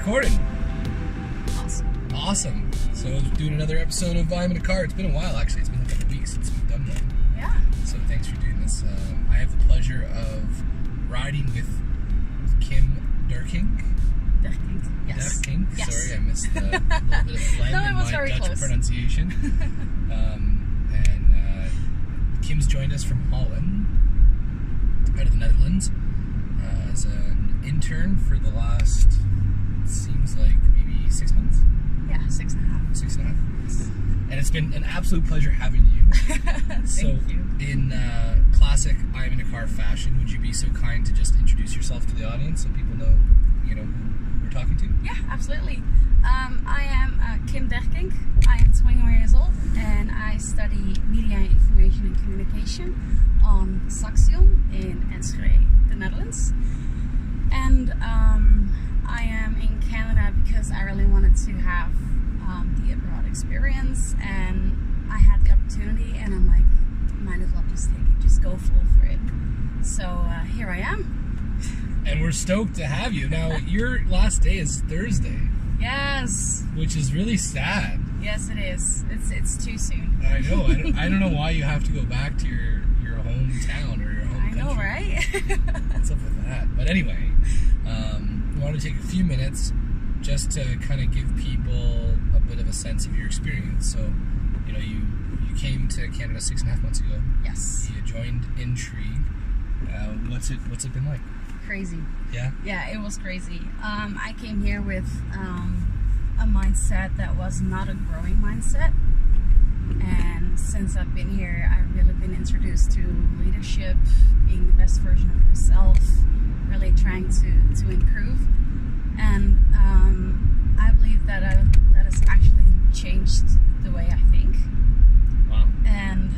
recording. Awesome. So doing another episode of I'm in a Car. It's been a while, actually. It's been a couple of weeks since we've done one. Yeah. So thanks for doing this. I have the pleasure of riding with Kim Derkink. Derkink. Yes. Derkink. Yes. Sorry, I missed a little bit of phlegm in my Dutch close. pronunciation. Kim's joined us from Holland, out of the Netherlands, as an intern for the last, it seems like maybe 6 months. Yeah, 6.5. 6.5. And it's been an absolute pleasure having you. Thank you. In classic I'm in a Car fashion, would you be so kind to just introduce yourself to the audience so people know, who we're talking to? Yeah, absolutely. I am Kim Derkink. I am 21 years old and I study Media, Information and Communication on Saxion in Enschede, the Netherlands. And I am in Canada because I really wanted to have the abroad experience, and I had the opportunity, and I'm like, might as well just go full for it. So here I am. And we're stoked to have you. Now, your last day is Thursday. Yes. Which is really sad. Yes, it is. It's too soon. I know. I don't know why you have to go back to your hometown or your home country. I know, right? What's up with that? But anyway, we want to take a few minutes just to kind of give people a bit of a sense of your experience. So, you came to Canada 6.5 months ago. Yes. You joined Intrigue. What's it been like? Crazy. Yeah? Yeah, it was crazy. I came here with a mindset that was not a growing mindset. And since I've been here, I've really been introduced to leadership, being the best version of yourself, really trying to improve. And I believe that has actually changed the way I think. Wow. And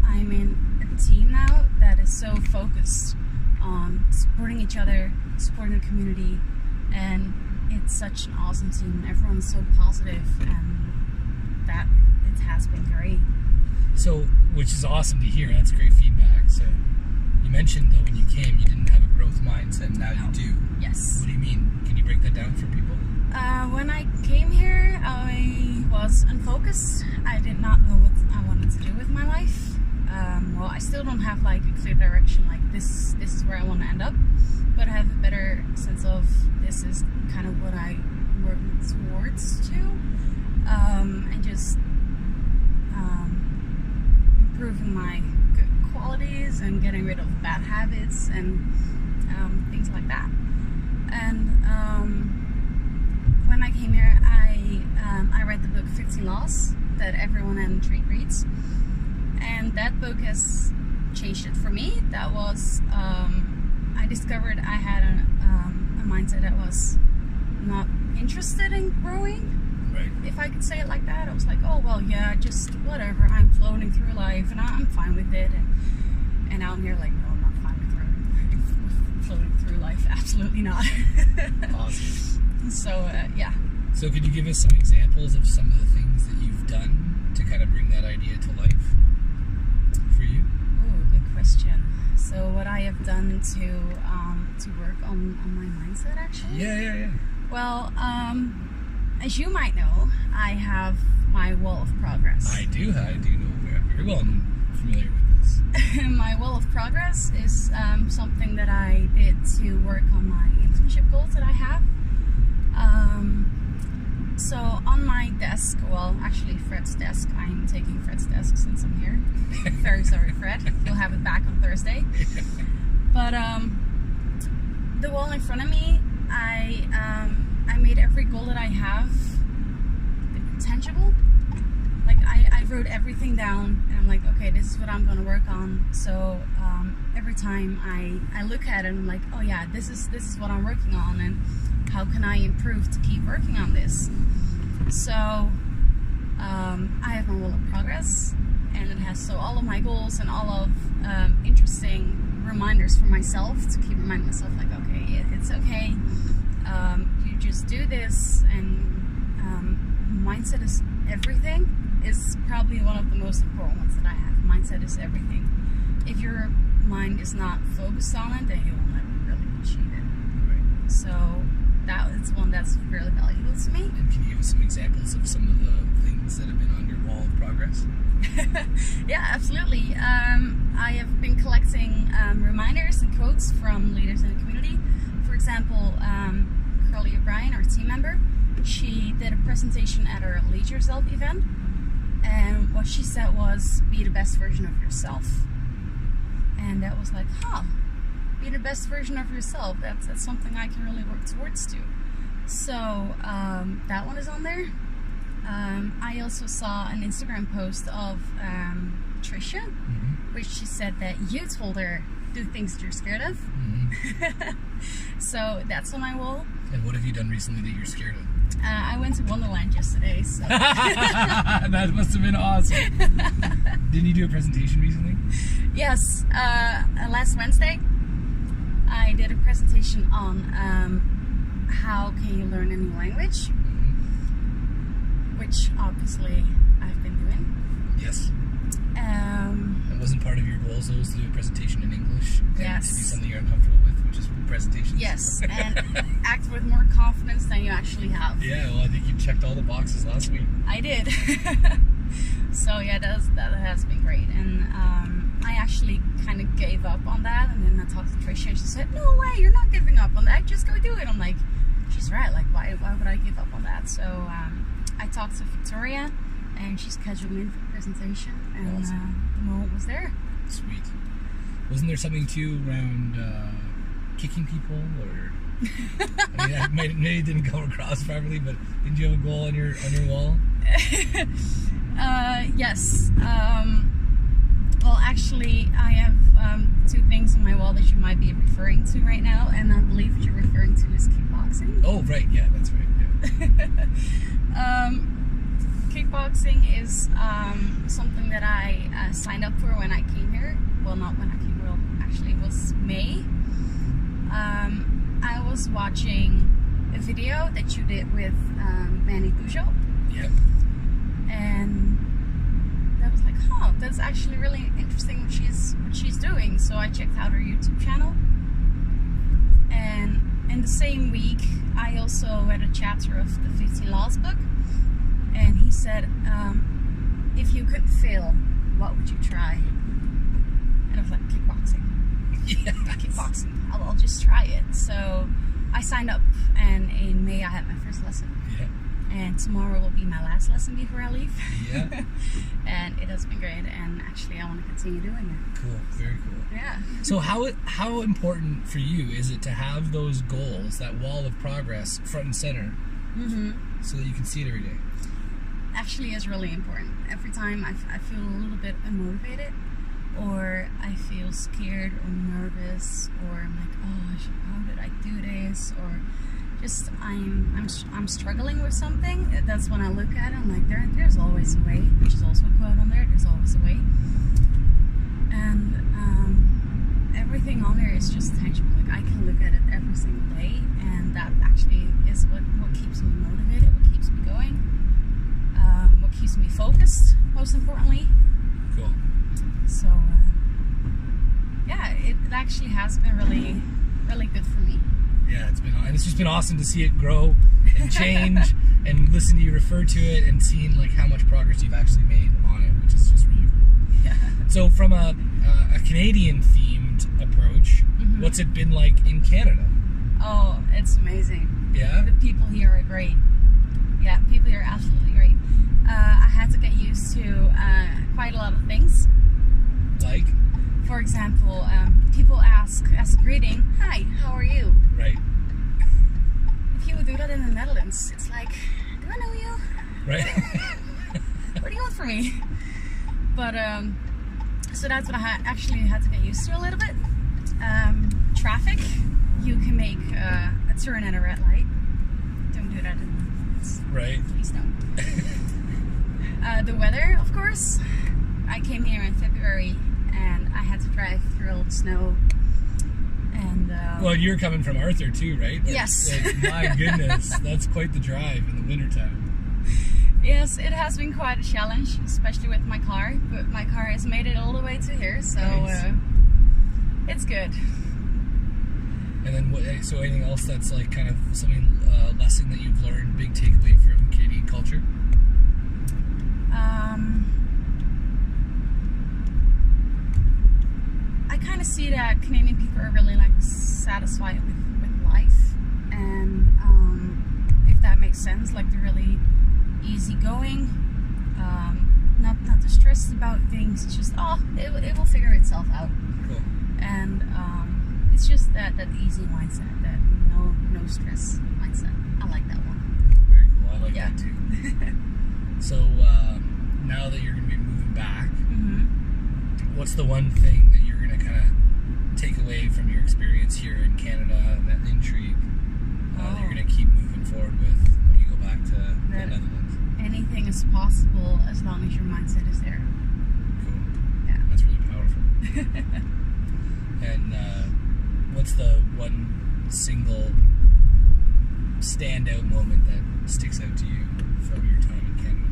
I'm in a team now that is so focused on supporting each other, supporting the community, and it's such an awesome team. Everyone's so positive, and that it has been great. So, which is awesome to hear. That's great feedback. So, you mentioned though when you came, you didn't have a growth mindset. Now you do. Yes. What do you mean? Can you break that down for people? When I came here, I was unfocused. I did not know what I wanted to do with my life. Well, I still don't have like a clear direction. Like this is where I want to end up. But I have a better sense of this is kind of what I'm working towards to, and just improving my good qualities and getting rid of bad habits and things like that. And when I came here, I read the book 15 Laws that everyone in Intrigue reads, and that book has changed it for me. That was I discovered I had a mindset that was not interested in growing. Right. If I could say it like that, I was like, oh well, yeah, just whatever. I'm floating through life, and I'm fine with it. And now I'm here like, no, I'm not fine with floating through life. Absolutely not. Awesome. So yeah. So could you give us some examples of some of the things that you've done to kind of bring that idea to life for you? Oh, good question. So what I have done to work on my mindset, actually? Yeah. Well, as you might know, I have my wall of progress. I do know very well. I'm familiar with this. My wall of progress is something that I did to work on my internship goals that I have. So on my desk, well, actually Fred's desk, I'm taking Fred's desk since I'm here. Very sorry, Fred. You'll have it back on Thursday. But the wall in front of me, I made every goal that I have tangible. Like I wrote everything down, and I'm like, okay, this is what I'm gonna work on. So every time I look at it, I'm like, oh yeah, this is what I'm working on, and how can I improve to keep working on this? So I have my wall of progress, and it has all of my goals and all of interesting reminders for myself to keep reminding myself, like, okay, it's okay. You just do this, and mindset is everything. Is probably one of the most important ones that I have. Mindset is everything. If your mind is not focused on it, then you will never really achieve it. Right. So that is one that's really valuable to me. And can you give us some examples of some of the things that have been on your wall of progress? Yeah, absolutely. I have been collecting reminders and quotes from leaders in the community. For example, Carly O'Brien, our team member, she did a presentation at our Lead Yourself event, and what she said was, be the best version of yourself. And that was like, be the best version of yourself. That's something I can really work towards too. So that one is on there. I also saw an Instagram post of Trisha, which she said that you told her do things that you're scared of. So that's on my wall. And what have you done recently that you're scared of? I went to Wonderland yesterday, so that must have been awesome. Didn't you do a presentation recently? Yes, last Wednesday I did a presentation on how can you learn a new language, which obviously I've been doing. Yes. And wasn't part of your goals though, was to do a presentation in English? Yes. To do something you're uncomfortable with, which is presentations. Yes, and act with more confidence than you actually have. Yeah, well, I think you checked all the boxes last week. I did. So yeah, that has been great, and I actually kind of gave up on that, and then I talked to Tricia, and she said, "No way, you're not giving up on that. Just go do it." I'm like, she's right. Like, why would I give up on that? So I talked to Victoria, and she scheduled me in for the presentation, and awesome. The moment was there. Sweet. Wasn't there something too around kicking people, or I mean, maybe it didn't come across properly, but didn't you have a goal on your wall? Yes. Well, actually, I have two things on my wall that you might be referring to right now, and I believe what you're referring to is kickboxing. Oh, right. Yeah, that's right. Yeah. Kickboxing is something that I signed up for when I came here. Well, not when I came here. Well, actually, it was May. I was watching a video that you did with Manny Bujo. Yep. And that was like, that's actually really interesting what she's doing. So I checked out her YouTube channel. And in the same week, I also read a chapter of the 15 Laws book. And he said, if you could fail, what would you try? And I was like, kickboxing. Yes. Kickboxing. I'll just try it. So I signed up, and in May I had my first lesson. Yeah. And tomorrow will be my last lesson before I leave. Yeah. And it has been great, and actually I want to continue doing it. Cool. Very cool. Yeah. So how important for you is it to have those goals, that wall of progress, front and center, so that you can see it every day? Actually, it's really important. Every time I feel a little bit unmotivated, or I feel scared or nervous, or I'm like, how did I do this? Or just I'm struggling with something. That's when I look at it. I'm like, there's always a way, which is also a quote on there. There's always a way, and everything on there is just tangible. Like I can look at it every single day, and that actually is what keeps me motivated, what keeps me going, what keeps me focused. Most importantly. Cool. So yeah, it actually has been really, really good for me. Yeah, it's just been awesome to see it grow and change, and listen to you refer to it, and seeing like how much progress you've actually made on it, which is just really cool. Yeah. So from a Canadian themed approach, what's it been like in Canada? Oh, it's amazing. Yeah. The people here are great. Yeah, people here are absolutely great. I had to get used to quite a lot of things. Like? For example, people ask as a greeting, "Hi, how are you?" Right. If you would do that in the Netherlands, it's like, "Do I know you?" Right. What do you want from me? But so that's what I actually had to get used to a little bit. Traffic, you can make a turn at a red light. Don't do that in the Netherlands. Right. Please don't. The weather, of course. I came here in February, and I had to drive through all the snow. And well, you're coming from Arthur too, right? Yes. Like, my goodness, that's quite the drive in the wintertime. Yes, it has been quite a challenge, especially with my car. But my car has made it all the way to here, so nice. It's good. And then, so anything else that's like kind of something, lesson that you've learned, big takeaway from Canadian culture? I kind of see that Canadian people are really like satisfied with life, and if that makes sense, like they're really easygoing, not too stressed about things. It's just it will figure itself out. Cool. And it's just that easy mindset, that no stress mindset. I like that one. Very cool. I like that too. So now that you're going to be moving back, what's the one thing that you're going to kind of take away from your experience here in Canada and at Intrigue that you're going to keep moving forward with when you go back to the Netherlands? Anything is possible as long as your mindset is there. Cool. Yeah. That's really powerful. And what's the one single standout moment that sticks out to you from your time in Canada?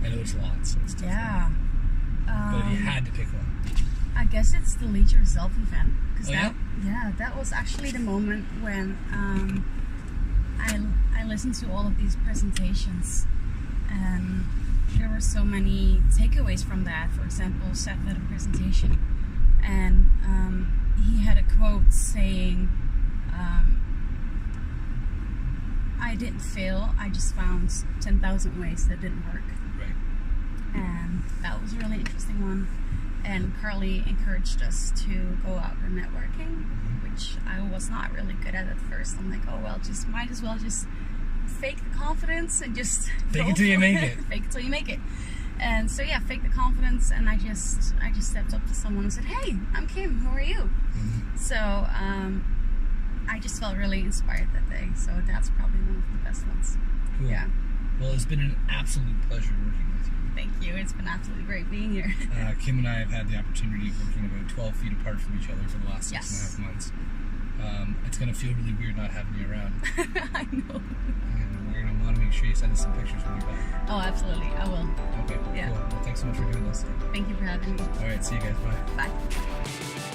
I know it's lots, so it's tough. Yeah. But if you had to pick one. I guess it's the Lead Yourself event. Cause yeah, that was actually the moment when I listened to all of these presentations, and there were so many takeaways from that. For example, Seth had a presentation, and he had a quote saying, I didn't fail, I just found 10,000 ways that didn't work. Right. And that was a really interesting one. And Carly encouraged us to go out for networking, which I was not really good at first. I'm like, oh well, just might as well just fake the confidence and just fake it till you make it. Fake it till you make it. And so yeah, fake the confidence, and I just stepped up to someone and said, hey, I'm Kim, who are you? So I just felt really inspired that day. So that's probably one of the best ones. Cool. Yeah. Well, it's been an absolute pleasure working with you. Thank you. It's been absolutely great being here. Kim and I have had the opportunity of working about 12 feet apart from each other for the last 6.5 months. It's going to feel really weird not having you around. I know. And we're going to want to make sure you send us some pictures when you're back. Oh, absolutely. I will. Okay, Yeah. cool. Well, thanks so much for doing this. Thank you for having me. All right, see you guys. Bye. Bye.